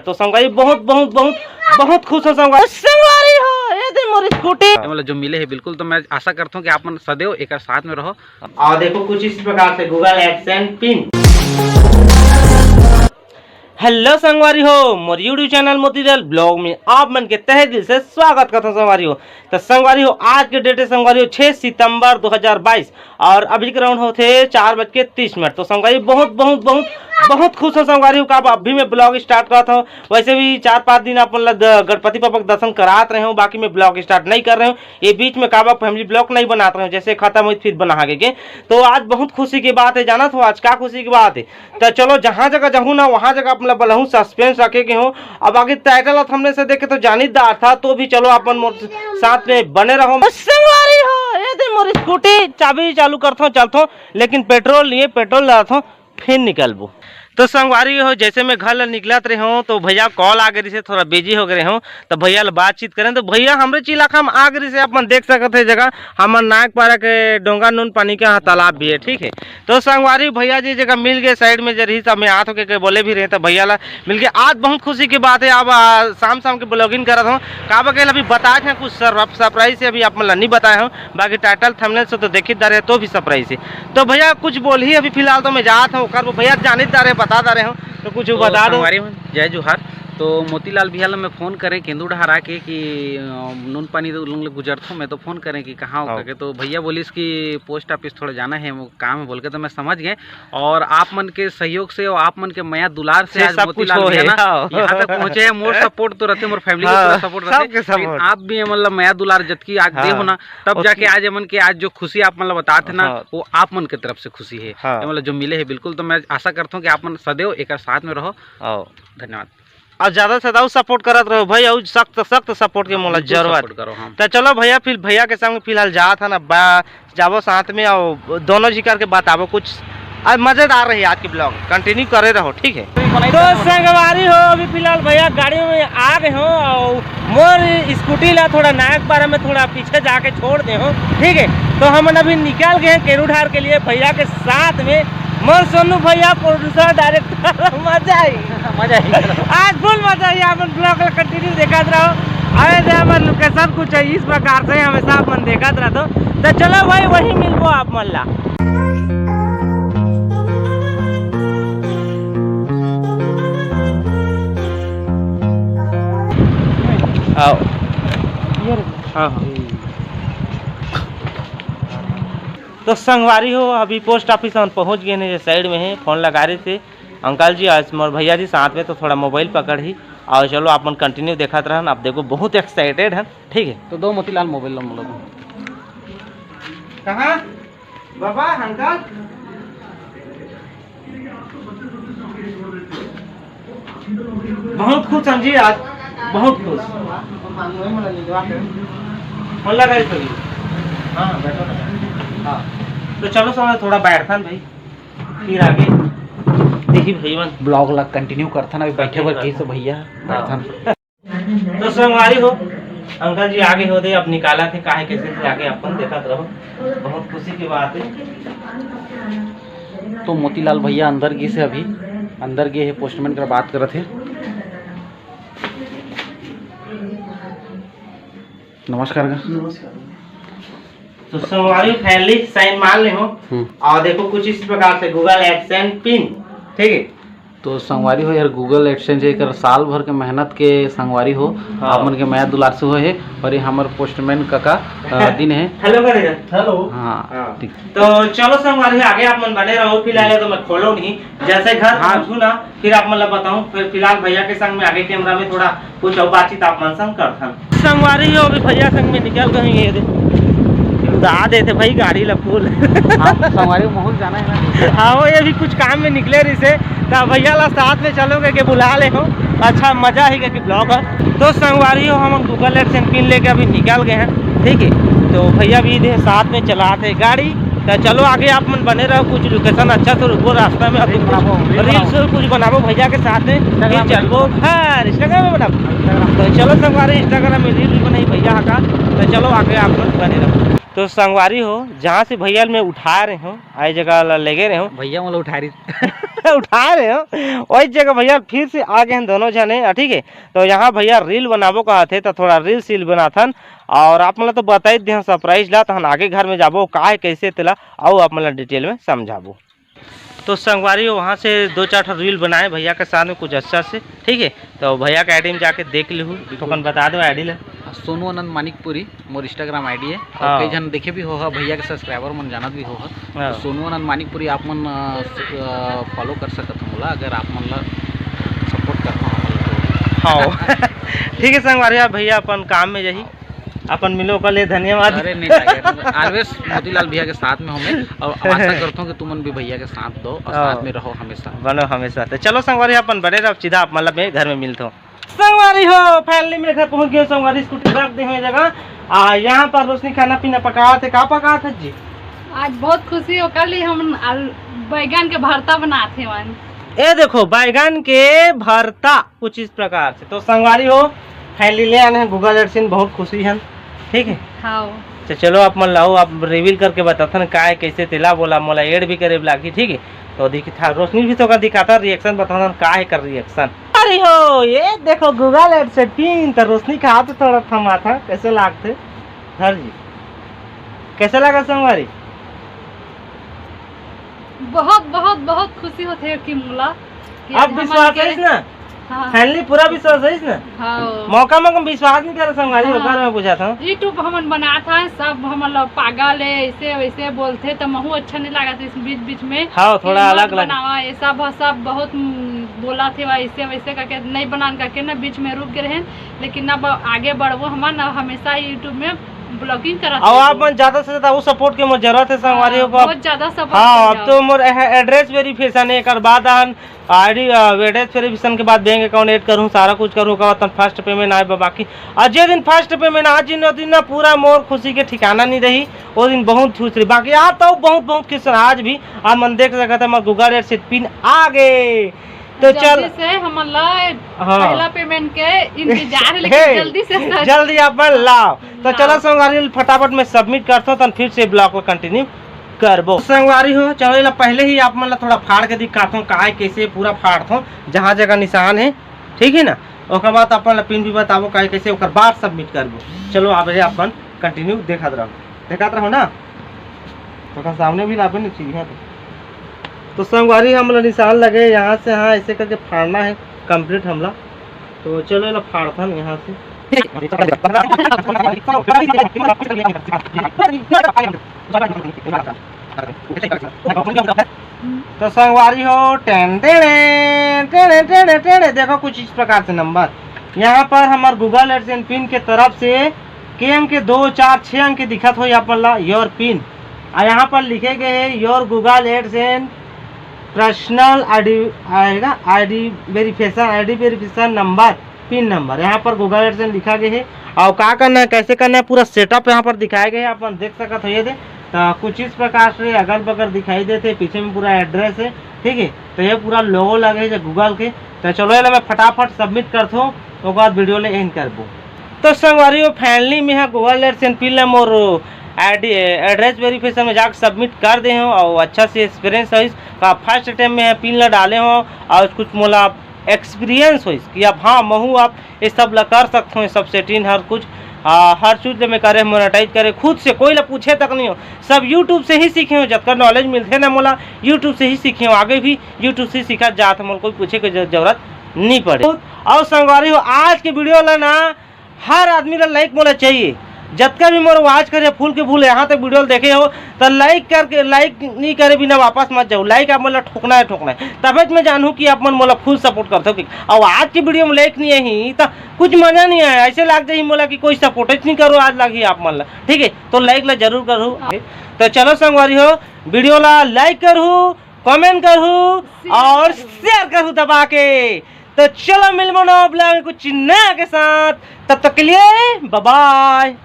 तो संगवारी बहुत बहुत बहुत बहुत खुश हो संगवारी हो ये दे मोर स्कूटी मतलब जो मिले है बिल्कुल। तो मैं आशा करता हूँ कि आप मन सदैव एक साथ में रहो। और देखो कुछ इस प्रकार से गूगल एडसेंस पिन। हेलो संगवारी हो, मोर यूट्यूब चैनल मोतीलाल ब्लॉग में आप मन के तहे दिल से स्वागत करता हूँ संगवारी हो। तो संगवारी हो आज के डेट है संगवारी हो 6 सितंबर 2022 और अभी के राउंड होते 4:30। तो संगवारी बहुत बहुत बहुत बहुत खुश हो संगवारी हो का अभी मैं ब्लॉग स्टार्ट करता हूँ। वैसे भी 4-5 दिन आप गणपति पापा के दर्शन कराते रहे हूँ, बाकी मैं ब्लॉग स्टार्ट नहीं कर रहे हूँ। ये बीच में काबा फैमिली ब्लॉग नहीं बनाते रहे हूँ, जैसे खत्म हुई फिर बना के। तो आज बहुत खुशी की बात है, जाना तो आज क्या खुशी की बात है। तो चलो जहाँ जगह जाऊँ ना वहाँ जगह अपना बलहूँ सस्पेंस रखे के हूँ। अब आगे टाइटल और थंबनेल से देखे तो जानीदार था, तो भी चलो अपन साथ में बने रहो। संगवारी हो ये दे मोर स्कूटी चाबी चालू करता हूँ चलता हूँ, लेकिन पेट्रोल नहीं है, पेट्रोल डालता हूँ फिर निकलबो। तो संगवारी हो जैसे मैं घर निकलत रहे हूँ तो भैया कॉल आ गई से थोड़ा बिजी हो गए हूँ। तो भैया बातचीत करें तो भैया हमारे इलाका में आ गई से अपन देख सकते है जगह हमारे नागपारा के डोंगा नून पानी का तालाब भी है, ठीक है। तो संगवारी भैया जी जगह मिल गए साइड में जरी सब में हाथ होके बोले भी रहे तो भैया ला मिल गए। आज बहुत खुशी की बात है। अब शाम शाम के ब्लॉगिंग कर रहा हूँ काबा के अभी बताए थे कुछ सरप्राइज से अभी आप मतलब नहीं बताया हूँ, बाकी टाइटल थंबनेल से तो देखी रहे तो भी सरप्राइज है। तो भैया कुछ बोल ही अभी फिलहाल तो मैं जाता हूँ कर भैया जानी रहे बता दे रहे हूँ तो कुछ बता दो। जय जोहार। तो मोतीलाल भैया में फ़ोन करें केंदू डहार आके कि नून पानी तो लोग गुजरता हूँ मैं, तो फ़ोन करें कि कहाँ हो करके। तो भैया बोलिस कि पोस्ट ऑफिस थोड़ा जाना है वो काम है बोल के। तो मैं समझ गए और आप मन के सहयोग से और आप मन के माया दुलार से आज मोतीलाल भैया ना यहाँ तक पहुँचे हैं। मोर सपोर्ट तो रहते, मोर फैमिली का सपोर्ट रहते, आप भी मतलब माया दुलार जबकि आग दे हो ना तब जाके आज मन के आज जो खुशी आप मतलब बताते ना वो आप मन की तरफ से खुशी है मतलब जो मिले है बिल्कुल। तो मैं आशा करता हूँ कि आप मन सदैव एक साथ में रहो। धन्यवाद। और ज्यादा से ज्यादा सपोर्ट करत रहो भाई, और सख्त सख्त सपोर्ट के मोला जरूरत करो। तो चलो भैया फिर भैया के संग फिलहाल जा था ना जाबो साथ में और दोनों जी करके बताबो कुछ मजेदार रही आज की ब्लॉग कंटिन्यू करे रहो, ठीक है। तो संगवारी हो अभी फिलहाल भैया गाड़ी में आ गए हो और मोर स्कूटी ला थोड़ा नागपारा में थोड़ा पीछे जाके छोड़ दे हो, ठीक है। तो हम अभी निकल गए हैं केरूठार के लिए भैया के साथ में। मोर सोनू भैया प्रोड्यूसर डायरेक्टर मजा आई आज फुल मजा आई। आप ब्लॉग कंटिन्यू देखा रहो। अरे हमारे लोकेशन कुछ है इस प्रकार से हमेशा आप मन देखा रहो। तो चलो भाई वही मिलबो आप मन ला। आओ हाँ तो संगवारी हो अभी पोस्ट ऑफिस हम पहुंच गए हैं, साइड में है। फोन लगा रहे थे अंकल जी आज मोर भैया जी साथ में, तो थोड़ा मोबाइल पकड़ ही और चलो आप कंटिन्यू देखा रहन। आप देखो बहुत एक्साइटेड है, ठीक है। तो दो मोतीलाल मोबाइल लो लोग कहाँ बाबा अंकल बहुत खुश हैं जी आज बहुत खुश। फोन लगा रही हाँ बैठो हाँ। तो चलो समय थोड़ा बैठता भाई फिर आगे देखिए भैया ब्लॉग लग कंटिन्यू करता ना बैठे बैठे से भैया बैठा। तो संगवारी हो अंकल जी आगे होते अब निकाला थे काहे कैसे थे आगे अपन देखा रहो, बहुत खुशी की बात है। तो मोतीलाल भैया अंदर गए से अभी अंदर गए है पोस्टमैन का बात कर रहे थे। नमस्कार। नमस्कार। तो संगवारी फैमिली साइन मान ले हो और देखो कुछ इस प्रकार से गूगल एडसेंस पिन, ठीक है। तो संगवारी हो यार गूगल एडसेंस एक साल भर के मेहनत के संगवारी हो आप मन के माया दुलार से हो है और ये हमारे पोस्टमैन का दिन है। हेलो करेगा हेलो हाँ ठीक। तो चलो संगवारी आगे आप मन बने रहो। फिलहाल तो मैं खोलो नहीं जैसे घर पहुंचू ना फिर आप मतलब बताऊं। फिर फिलहाल भैया के संग में आगे कैमरा में थोड़ा कुछ और बातचीत आप मन संग करता संगवारी हो अभी भैया संग में निकल गए उड़ा देते भाई गाड़ी लफूल संगवारी महल जाना है ना। हाँ वो ये भी कुछ काम में निकले रही से तो भैया ला साथ में चलोगे कि बुला ले हो अच्छा मजा ही कि ब्लॉग है। तो संगवारी हो हम गूगल एडसेंस पिन लेके अभी निकल गए हैं, ठीक है। तो भैया भी इधर साथ में चलाते गाड़ी। तो चलो आगे आप मन बने रहो, कुछ लोकेशन अच्छा से रुको रास्ता में रील्स कुछ बनाबो भैया के साथ में फिर चलबो घर इंस्टाग्राम में बनाबो। तो चलो संगवारी इंस्टाग्राम में रील बनाई भैया का। तो चलो आगे आप मन बने रहो। तो संगवारी हो जहाँ से भैया में उठा रहे हो आई जगह ले गए रहे हो भैया मतलब उठा रही उठा रहे हो वही जगह भैया फिर से आगे हैं दोनों जने, ठीक है। तो यहाँ भैया रील बनाबो कहा थे तो थोड़ा रील सील बनाथन और आप मतलब तो बता दिए सरप्राइज ला तो आगे घर में जाबो का है कैसे तेला आओ आप मतलब डिटेल में समझाबो। तो संगवारी वहाँ से 2-4 रील बनाए भैया के साथ में कुछ अच्छा से, ठीक है। तो भैया के आईडी में जाके देख ली हूँ तो बता दो आईडी ला। सोनू आनंद मानिकपुरी मोर इंस्टाग्राम आईडी है हाँ। और कई जन देखे भी होगा भैया के सब्सक्राइबर मन जानत भी होगा। हाँ। तो सोनू आनंद मानिकपुरी आप मन फॉलो कर सकत हो मोला अगर आप मन ला सपोर्ट करता हाँ ठीक है संगवारी भैया अपन काम में यही अपन मिलो कल धन्यवाद। अरे नहीं ऑलवेज मोतीलाल भैया के साथ में हमें और आशा करता हूँ कि तुम भी भैया के साथ दो और साथ में रहो हमेशा बनो हमेशा। तो चलो संगवारी अपन बड़े रहो सीधा आप मतलब मैं घर में मिलता हूँ। संगवारी हो फाइनली मेरे घर पहुँच गए संगवारी स्कूटी रख दी हुई जगह यहाँ पर रोशनी खाना पीना पका थे का पका था जी। आज बहुत खुशी हो कल ही हम बैगन के भरता बनाते हैं। ये देखो बैगन के भरता कुछ इस प्रकार से। तो संगवारी हो फाइनली ले आने हैं गूगल एडसेंस, बहुत खुशी है, ठीक है। हाँ तो चलो आप मन लाओ आप रिवील करके बताता का है कैसे तेला बोला मोला एड भी करे लागी, ठीक है। तो दिखा रोशनी भी तो का दिखाता रिएक्शन बताता का है कर रिएक्शन। अरे हो ये देखो गूगल एडसेंस पिन तो रोशनी का हाथ थोड़ा थमा था कैसे लागते हर जी कैसे लगा संगवारी। बहुत बहुत बहुत खुशी होते है कि मुला अब विश्वास है ना हाँ। फाइनली पूरा विश्वास है ना। हाँ। मौका में विश्वास नहीं करे संगवारी हाँ। में पूछा था यूट्यूब हम बना था सब हम लोग पागल है ऐसे वैसे बोलते तो महू अच्छा नहीं लगा था इस बीच बीच में। हाँ थोड़ा अलग बनावा ये सब बहुत बोला थे वैसे वैसे करके नहीं बना करके ना बीच में रुक गए रहे लेकिन अब आगे बढ़ो हमारा हमेशा यूट्यूब में ब्लॉगिंग करा और आप मन ज्यादा से ज्यादा वो सपोर्ट के मोर जरूरत है संगवारी को बहुत ज्यादा सपोर्ट। हाँ अब तो मोर एड्रेस वेरिफिकेशन है एक बाद आईडी एड्रेस वेरिफिकेशन के बाद बैंक अकाउंट ऐड करूँ सारा कुछ करूँ फर्स्ट पेमेंट आए बाकी आज जे दिन फर्स्ट पेमेंट आज दिन ना पूरा मोर खुशी के ठिकाना नहीं रही वो दिन बहुत खुश रही बाकी आज तो बहुत बहुत खुश आज भी आप मन देख सकते थे मैं गूगल एडसेंस पिन आ गए। तो चल से हम हाँ। पहला पेमेंट के इंतजार है लेकिन जल्दी से जल्दी आप लाओ। तो चलो संगवारी फटाफट में सबमिट करता हूँ फिर से ब्लॉग को कंटिन्यू करबो। संगवारी हो चलो पहले ही आप मतलब थोड़ा फाड़ के दिखाता हूँ का कैसे पूरा फाड़ता हूँ जहाँ जगह निशान है, ठीक है ना। उसके बाद अपन पिन भी बताबो का कैसे बाद सबमिट करबो। चलो आप अपन कंटिन्यू देखा रहो ना तो सामने भी लाभे ना चीज है। तो संगवारी हमला निशान लगे यहाँ से हाँ ऐसे करके फाड़ना है कंप्लीट हमला। तो चलो ना फाड़ता हूँ यहाँ से। तो संगवारी हो टेढ़े देखो कुछ इस प्रकार से नंबर यहाँ पर हमारे गूगल एडसेंस पिन के तरफ से के अंक के 2 4 6 अंक दिखत हो यहाँ पर योर पिन और यहाँ पर लिखे गए है your Google AdSense personal ID verification number pin number यहाँ पर गूगल एडसेंस लिखा गया है। और क्या करना है कैसे करना है पूरा सेटअप यहाँ पर दिखाया गया है अपन देख सकते हो। ये दे तो कुछ इस प्रकार से अगल बगल दिखाई देते पीछे में पूरा एड्रेस है, ठीक है। तो ये पूरा लोगो लगे है गूगल के। तो चलो ये मैं फटाफट सबमिट करता हूँ तो बाद वीडियो ले एंड कर दूँ। तो संगवारी फाइनली में है गूगल एडसेंस पिन मोर एड्रेस वेरिफिकेशन में जाकर सबमिट कर दे हो और अच्छा से एक्सपीरियंस हो का फर्स्ट टाइम में पिन ला डाले हो और कुछ मोला एक्सपीरियंस हो कि अब हाँ महू आप ये सब ला कर सकते हो सब सेटिंग हर कुछ हर चीज में करे मोनेटाइज करे खुद से कोई ला पूछे तक नहीं हो सब यूट्यूब से ही सीखे हो जब तक नॉलेज मिलते ना मोला यूट्यूब से ही सीखे हो आगे भी यूट्यूब से सीखा जाता मोला कोई पूछे की जरूरत नहीं पड़े। और संगवारी हो आज के वीडियो ला ना हर आदमी ला लाइक मोला चाहिए जब का भी मोर वाच करे फूल के फूल यहाँ तक वीडियो देखे हो तो लाइक नहीं करे बिना वापस मत जाओ। लाइक आप मोला ठोकना है तब मैं जानूँ कि आप मन मोला फुल सपोर्ट करते हो। और आज की वीडियो में लाइक नहीं है तो कुछ मजा नहीं आया ऐसे लग जाए मोला कि कोई सपोर्ट नहीं करो आज लगी आप मन ला, ठीक है। तो लाइक ला जरूर करूँ। तो चलो संगवारी हो वीडियो ला लाइक करूँ कमेंट करूँ और शेयर करूँ दबा के। तो चलो मिल मनो ब्लॉग कुछ नया के साथ तब तक के लिए बाय बाय।